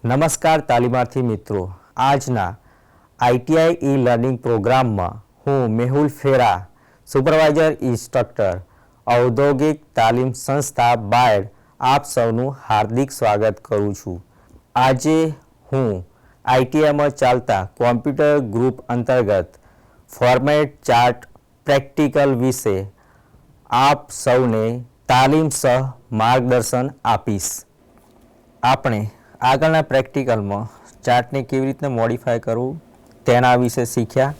નમસ્કાર તાલીમાર્થી મિત્રો, આજના આઈટીઆઈ ઈ લર્નિંગ પ્રોગ્રામમાં હું મેહુલ ફેરા, સુપરવાઇઝર ઇન્સ્ટ્રક્ટર, ઔદ્યોગિક તાલીમ સંસ્થા બાયડ આપ સૌનું હાર્દિક સ્વાગત કરું છું. આજે હું આઈટીઆઈમાં ચાલતા કોમ્પ્યુટર ગ્રુપ અંતર્ગત ફોર્મેટ ચાર્ટ પ્રેક્ટિકલ વિશે આપ સૌને તાલીમ સહ માર્ગદર્શન આપીશ. આપણે આગળના પ્રેક્ટિકલમાં ચાર્ટને કેવી રીતે મોડિફાય કરવું તેના વિશે શીખ્યા.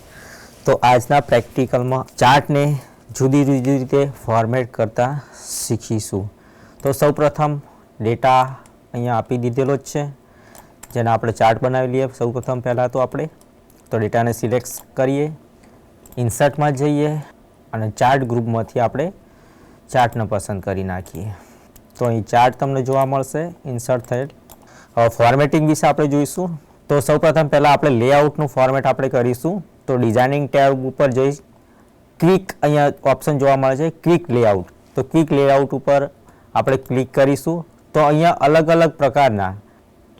તો આજના પ્રેક્ટિકલમાં ચાર્ટને જુદી જુદી રીતે ફોર્મેટ કરતા શીખીશું. તો સૌપ્રથમ ડેટા અહીંયા આપી દીધેલો જ છે, જેને આપણે ચાર્ટ બનાવી લઈએ. સૌપ્રથમ પહેલાં તો આપણે ડેટાને સિલેક્ટ કરીએ, ઇન્સર્ટમાં જઈએ અને ચાર્ટ ગ્રુપમાંથી આપણે ચાર્ટને પસંદ કરી નાખીએ. તો અહીં ચાર્ટ તમને જોવા મળશે ઇન્સર્ટ થયેલ. હવે ફોર્મેટિંગ વિશે આપણે જોઈશું. તો સૌપ્રથમ પહેલાં આપણે લેઆઉટનું ફોર્મેટ આપણે કરીશું. તો ડિઝાઇનિંગ ટેબ ઉપર જઈ ક્વિક અહીંયા ઓપ્શન જોવા મળે છે, ક્વિક લેઆઉટ. તો ક્વિક લેઆઉટ ઉપર આપણે ક્લિક કરીશું. તો અહીંયા અલગ અલગ પ્રકારના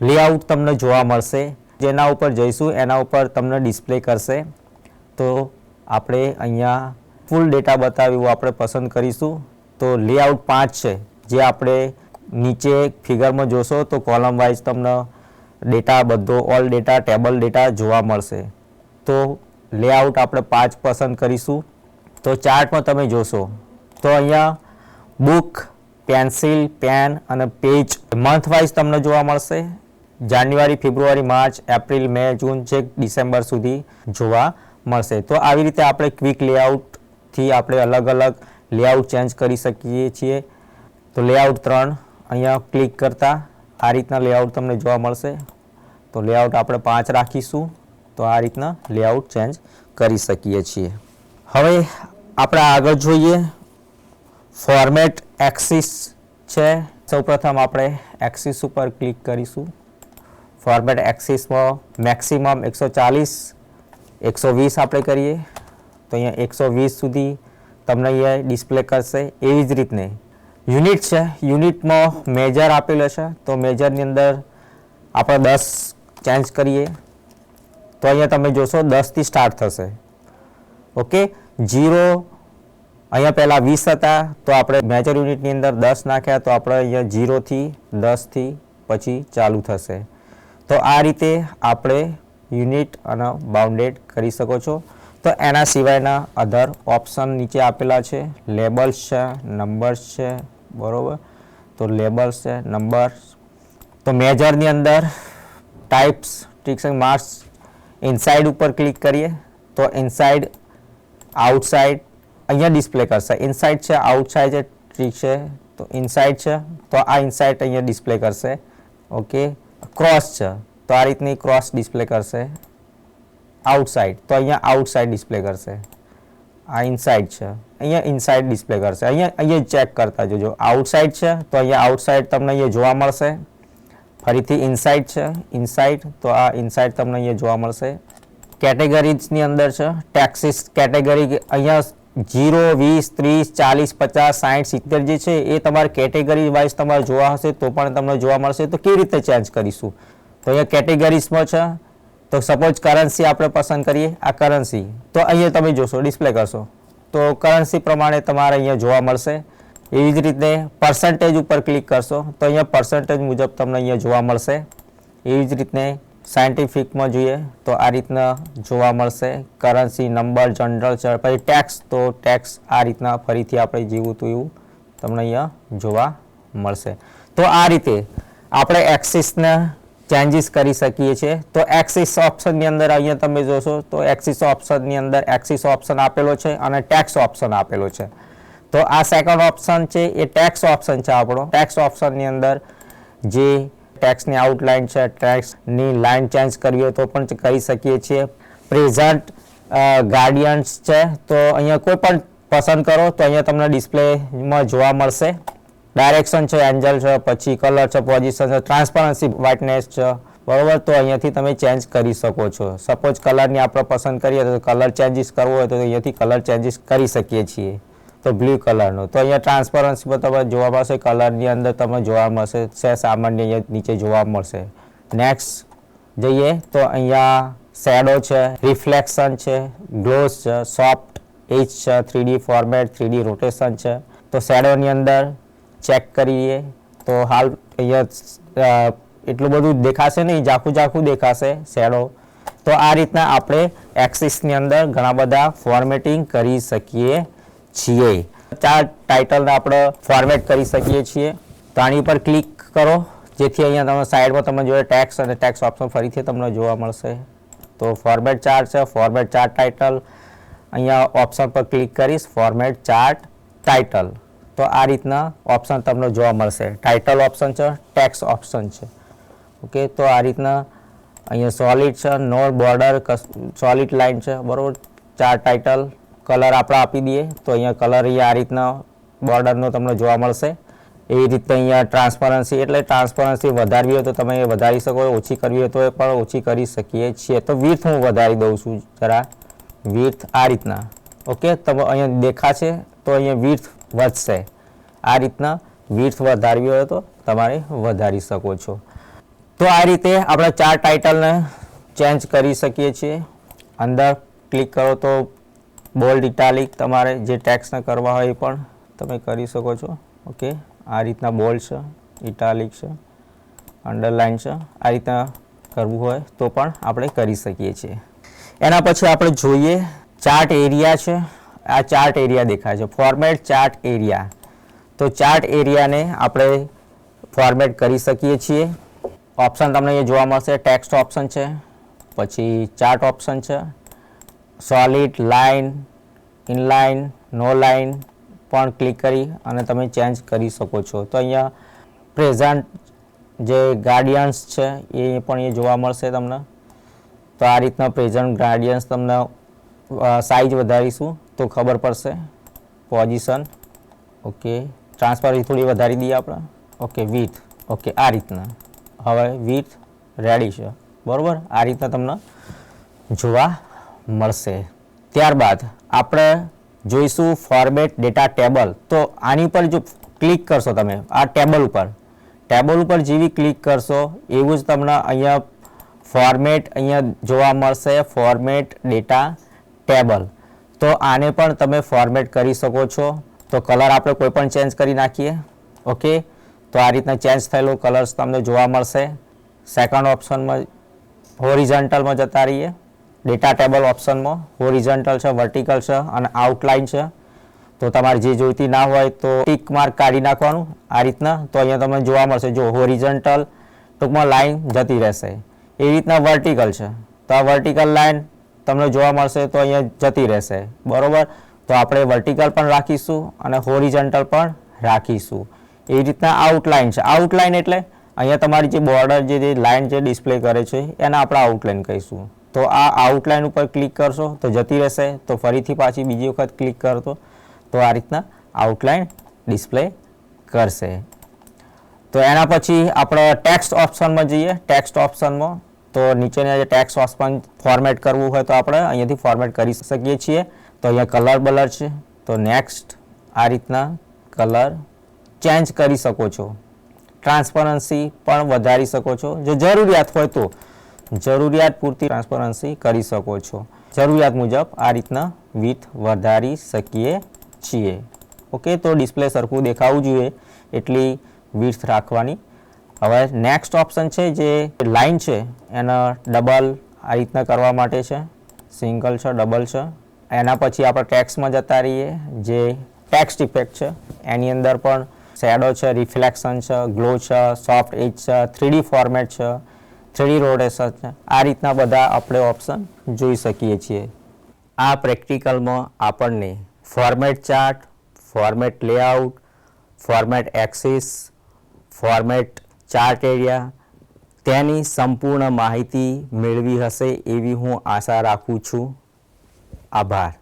લેઆઉટ તમને જોવા મળશે. જેના ઉપર જઈશું એના ઉપર તમને ડિસ્પ્લે કરશે. તો આપણે અહીંયા ફૂલ ડેટા બતાવ્યું આપણે પસંદ કરીશું. તો લેઆઉટ 5 છે, જે આપણે નીચે ફિગરમાં જોશો તો કોલમ વાઇઝ તમને ડેટા બધો ઓલ ડેટા ટેબલ ડેટા જોવા મળશે. તો લેઆઉટ આપણે 5 પસંદ કરીશું. તો ચાર્ટમાં તમે જોશો તો અહીંયા બુક, પેન્સિલ, પેન અને પેજ મંથ વાઇઝ તમને જોવા મળશે. જાન્યુઆરી, ફેબ્રુઆરી, માર્ચ, એપ્રિલ, મે, જૂન, છેક ડિસેમ્બર સુધી જોવા મળશે. તો આવી રીતે આપણે ક્વિક લેઆઉટથી આપણે અલગ અલગ લેઆઉટ ચેન્જ કરી શકીએ છીએ. તો લેઆઉટ 3 અહીંયા ક્લિક કરતાં આ રીતના લેઆઉટ તમને જોવા મળશે. તો લેઆઉટ આપણે 5 રાખીશું. તો આ રીતના લેઆઉટ ચેન્જ કરી શકીએ છીએ. હવે આપણે આગળ જોઈએ. ફોર્મેટ એક્સિસ છે. સૌપ્રથમ આપણે એક્સિસ ઉપર ક્લિક કરીશું. ફોર્મેટ એક્સિસમાં મેક્સિમમ 140, 120 આપણે કરીએ તો અહીંયા 120 સુધી તમને અહીંયા ડિસ્પ્લે કરશે. એવી જ રીતને યુનિટ છે, યુનિટમાં મેજર આપેલો છે. તો મેજરની અંદર આપણે 10 ચેન્જ કરીએ તો અહીંયા તમે જોશો 10થી સ્ટાર્ટ થશે. ઓકે, 0 અહીંયા પહેલાં 20 હતા, તો આપણે મેજર યુનિટની અંદર 10 નાખ્યા, તો આપણે અહીંયા 0થી 10થી પછી ચાલુ થશે. તો આ રીતે આપણે યુનિટ અને બાઉન્ડેડ કરી શકો છો. તો એના સિવાયના અધર ઓપ્શન નીચે આપેલા છે. લેબલ્સ છે, નંબર્સ છે, બરાબર. તો લેબલ્સ છે, નંબર્સ. તો મેજરની અંદર types, tricks and marks. Inside ઉપર ક્લિક કરીએ તો ઇનસાઇડ, આઉટસાઇડ અહીંયા ડિસ્પ્લે કરશે. ઇનસાઇડ છે, આઉટસાઇડ છે, ટ્રિક છે. તો ઇનસાઇડ છે તો આ ઇનસાઇડ અહીંયા ડિસ્પ્લે કરશે. ઓકે, ક્રોસ છે તો આ રીતની ક્રોસ ડિસ્પ્લે કરશે. આઉટસાઇડ તો અહીંયા આઉટસાઇડ ડિસ્પ્લે કરશે. આ ઇનસાઇડ છે, અહીંયા ઇનસાઇડ ડિસ્પ્લે કરશે. અહીંયા ચેક કરતા જોજો. આઉટસાઇડ છે તો અહીંયા આઉટસાઇડ તમને અહીંયા જોવા મળશે. ફરીથી ઇનસાઇડ છે, ઇનસાઇડ તો આ ઇનસાઇડ તમને અહીંયા જોવા મળશે. કેટેગરીઝની અંદર છે ટેક્સીસ કેટેગરી. અહીંયા 0, 20, 30, 40, 50, 60, 70 જે છે એ તમારે કેટેગરી વાઇઝ તમારે જોવા હશે તો પણ તમને જોવા મળશે. તો કેવી રીતે ચેન્જ કરીશું? તો અહીંયા કેટેગરીઝમાં છે. તો સપોઝ કરન્સી આપણે પસંદ કરીએ, આ કરન્સી. તો અહીંયા તમે જોશો ડિસ્પ્લે કરશો તો કરન્સી પ્રમાણે તમારે અહીંયા જોવા મળશે. એવી જ રીતે પર્સન્ટેજ ઉપર ક્લિક કરશો તો અહીંયા પર્સન્ટેજ મુજબ તમને અહીંયા જોવા મળશે. એવી જ રીતે સાયન્ટિફિકમાં જોઈએ તો આ રીતના જોવા મળશે. કરન્સી, નંબર, જનરલ છે. પછી ટેક્સ, તો ટેક્સ આ રીતના ફરીથી આપણે જેવું તો એવું તમને અહીંયા જોવા મળશે. તો આ રીતે આપણે એક્સિસને ચેન્જીસ કરી શકીએ છીએ. તો એક્સિસ ઓપ્શનની અંદર અહીંયા તમે જોશો તો એક્સિસ ઓપ્શનની અંદર એક્સિસ ઓપ્શન આપેલો છે અને ટેક્સ ઓપ્શન આપેલો છે. તો આ સેકન્ડ ઓપ્શન છે એ ટેક્સ ઓપ્શન છે આપણો. ટેક્સ ઓપ્શનની અંદર જે ટેક્સની આઉટલાઇન છે, ટેક્સની લાઇન ચેન્જ કરવી હોય તો પણ કરી શકીએ છીએ. પ્રેઝન્ટ ગાર્ડિયન્સ છે તો અહીંયા કોઈ પણ પસંદ કરો તો અહીંયા તમને ડિસ્પ્લેમાં જોવા મળશે. ડાયરેક્શન છે, એન્જલ છે, પછી કલર છે, પોઝિશન છે, ટ્રાન્સપરન્સી, વ્હાઇટનેસ છે, બરાબર. તો અહીંયાથી તમે ચેન્જ કરી શકો છો. સપોઝ કલરની આપણે પસંદ કરીએ તો કલર ચેન્જીસ કરવો હોય તો અહીંયાથી કલર ચેન્જીસ કરી શકીએ છીએ. તો બ્લુ કલરનો તો અહીંયા ટ્રાન્સપરન્સી પર તમને જોવા મળશે. કલરની અંદર તમને જોવા મળશે છે સામાન્ય અહીંયા નીચે જોવા મળશે. નેક્સ્ટ જઈએ તો અહીંયા શેડો છે, રિફ્લેક્શન છે, ગ્લોસ છે, સોફ્ટ એજ છે, 3D ફોર્મેટ, 3D રોટેશન છે. તો શેડોની અંદર ચેક કરીએ તો હાલ અહીંયા એટલું બધું દેખાશે નહીં, ઝાખું દેખાશે શેડો. તો આ રીતના આપણે એક્સિસની અંદર ઘણા બધા ફોર્મેટિંગ કરી શકીએ છીએ. 4 ટાઇટલને આપણે ફોર્મેટ કરી શકીએ છીએ. તો આની પર ક્લિક કરો જેથી અહીંયા તમે સાઈડમાં તમે જોઈએ ટેક્સ અને ટેક્સ ઓપ્શન ફરીથી તમને જોવા મળશે. તો ફોર્મેટ ચાર્ટ છે, ફોર્મેટ ચાર્ટ ટાઇટલ. અહીંયા ઓપ્શન પર ક્લિક કરીશ ફોર્મેટ ચાર્ટ ટાઇટલ. તો આ રીતના ઓપ્શન તમને જોવા મળશે. ટાઇટલ ઓપ્શન છે, ટેક્સ ઓપ્શન છે. ઓકે, તો આ રીતના અહીંયા સોલિડ છે, નો બોર્ડર, સોલિડ લાઇન છે, બરાબર. ચાર્ટ ટાઇટલ કલર આપણે આપી દઈએ તો અહીંયા કલર અહીંયા આ રીતના બોર્ડરનો તમને જોવા મળશે. એવી રીતે અહીંયા ટ્રાન્સપરન્સી, એટલે ટ્રાન્સપરન્સી વધારવી હોય તો તમે વધારી શકો, ઓછી કરવી હોય તો એ પણ ઓછી કરી શકીએ છીએ. તો વિડ્થ હું વધારી દઉં છું જરા, વિડ્થ આ રીતના. ઓકે, તમે અહીંયા દેખાશે તો અહીંયા વિડ્થ વધશે. આ રીતના વિડ્થ વધારવી હોય તો તમારે વધારી શકો છો. તો આ રીતે આપણે 4 ટાઇટલને ચેન્જ કરી શકીએ છીએ. અંદર ક્લિક કરો તો બોલ્ડ, ઇટાલિક તમારે જે ટેક્સને કરવા હોય એ પણ તમે કરી શકો છો. ઓકે, આ રીતના બોલ્ડ છે, ઇટાલિક છે, અંડરલાઇન છે. આ રીતના કરવું હોય તો પણ આપણે કરી શકીએ છીએ. એના પછી આપણે જોઈએ ચાર્ટ એરિયા છે. આ ચાર્ટ એરિયા દેખાય છે, ફોર્મેટ ચાર્ટ એરિયા. તો ચાર્ટ એરિયાને આપણે ફોર્મેટ કરી શકીએ છીએ. ઓપ્શન તમને અહીંયા જોવા મળશે. ટેક્સ્ટ ઓપ્શન છે, પછી ચાર્ટ ઓપ્શન છે, સોલિડ, લાઇન, ઇનલાઇન, નો લાઇન પણ ક્લિક કરી અને તમે ચેન્જ કરી શકો છો. તો અહીંયા પ્રેઝન્ટ જે ગાર્ડિયન્સ છે એ પણ એ જોવા મળશે તમને. તો આ રીતના પ્રેઝન્ટ ગાર્ડિયન્સ તમને સાઇઝ વધારીશું તો ખબર પડશે. પોઝિશન, ઓકે, ટ્રાન્સપરન્સી થોડી વધારી દઈએ આપણે. ઓકે, વિડ્થ, ઓકે, આ રીતના હવે વિડ્થ રેડી છે, બરાબર. આ રીતના તમને જોવા મળશે. ત્યારબાદ આપણે જોઈશું ફોર્મેટ ડેટા ટેબલ. તો આની પર જો ક્લિક કરશો તમે આ ટેબલ ઉપર જેવી ક્લિક કરશો એવું જ તમને અહીંયા ફોર્મેટ અહીંયા જોવા મળશે, ફોર્મેટ ડેટા ટેબલ. તો આને પણ તમે ફોર્મેટ કરી શકો છો. તો કલર આપણે કોઈ પણ ચેન્જ કરી નાખીએ. ઓકે, તો આ રીતના ચેન્જ થયેલો કલર્સ તમને જોવા મળશે. સેકન્ડ ઓપ્શનમાં હોરિઝોન્ટલમાં જતા રહીએ. ડેટા ટેબલ ઓપ્શનમાં હોરિઝોન્ટલ છે, વર્ટિકલ છે અને આઉટલાઇન છે. તો તમારે જે જોઈતી ના હોય તો ટિક માર્ક કાઢી નાખવાનું આ રીતના. તો અહીંયા તમને જોવા મળશે, જો હોરિઝોન્ટલ ટૂંકમાં લાઇન જતી રહેશે. એ રીતના વર્ટિકલ છે તો આ વર્ટિકલ લાઇન તમને જોવા મળશે તો અહીંયા જતી રહેશે, બરોબર. તો આપણે વર્ટિકલ પણ રાખીશું અને હોરિઝોન્ટલ પણ રાખીશું. એ રીતના આઉટલાઇન છે. આઉટલાઇન એટલે અહીંયા તમારી જે બોર્ડર જે લાઇન જે ડિસ્પ્લે કરે છે એને આપણે આઉટલાઇન કહીશું. તો આ આઉટલાઇન ઉપર ક્લિક કરશો તો જતી રહેશે. તો ફરીથી પાછી બીજી વખત ક્લિક કરતો તો આ રીતના આઉટલાઇન ડિસ્પ્લે કરશે. તો એના પછી આપણે ટેક્સ્ટ ઓપ્શનમાં જઈએ. ટેક્સ્ટ ઓપ્શનમાં તો નીચેના જે ટેક્સ્ટ ઓપ્શન ફોર્મેટ કરવું હોય તો આપણે અહીંયાથી ફોર્મેટ કરી શકીએ છીએ. તો અહીંયા કલર બલર છે તો નેક્સ્ટ આ રીતના કલર ચેન્જ કરી શકો છો. ટ્રાન્સપરન્સી પણ વધારી શકો છો. જો જરૂરિયાત હોય તો જરૂરિયાત પૂરતી ટ્રાન્સપરન્સી કરી શકો છો. જરૂરિયાત મુજબ આ રીતના વિડ્થ વધારી શકીએ છીએ. ઓકે, તો ડિસ્પ્લે સરખું દેખાવું જોઈએ એટલી વિડ્થ રાખવાની. હવે નેક્સ્ટ ઓપ્શન છે જે લાઇન છે એને ડબલ આ રીતના કરવા માટે છે. સિંગલ છે, ડબલ છે. એના પછી આપણે ટેક્સ્ટમાં જતા રહીએ. જે ટેક્સ્ટ ઇફેક્ટ છે એની અંદર પણ શેડો છે, રિફ્લેક્શન છે, ગ્લો છે, સોફ્ટ એજ છે, 3D ફોર્મેટ છે, 3D રોટેશન છે. આ રીતના બધા આપણે ઓપ્શન જોઈ શકીએ છીએ. આ પ્રેક્ટિકલમાં આપણને format chart, format layout, format axis, format chart area તેની સંપૂર્ણ માહિતી મેળવી હશે એવી હું આશા રાખું છું. આભાર.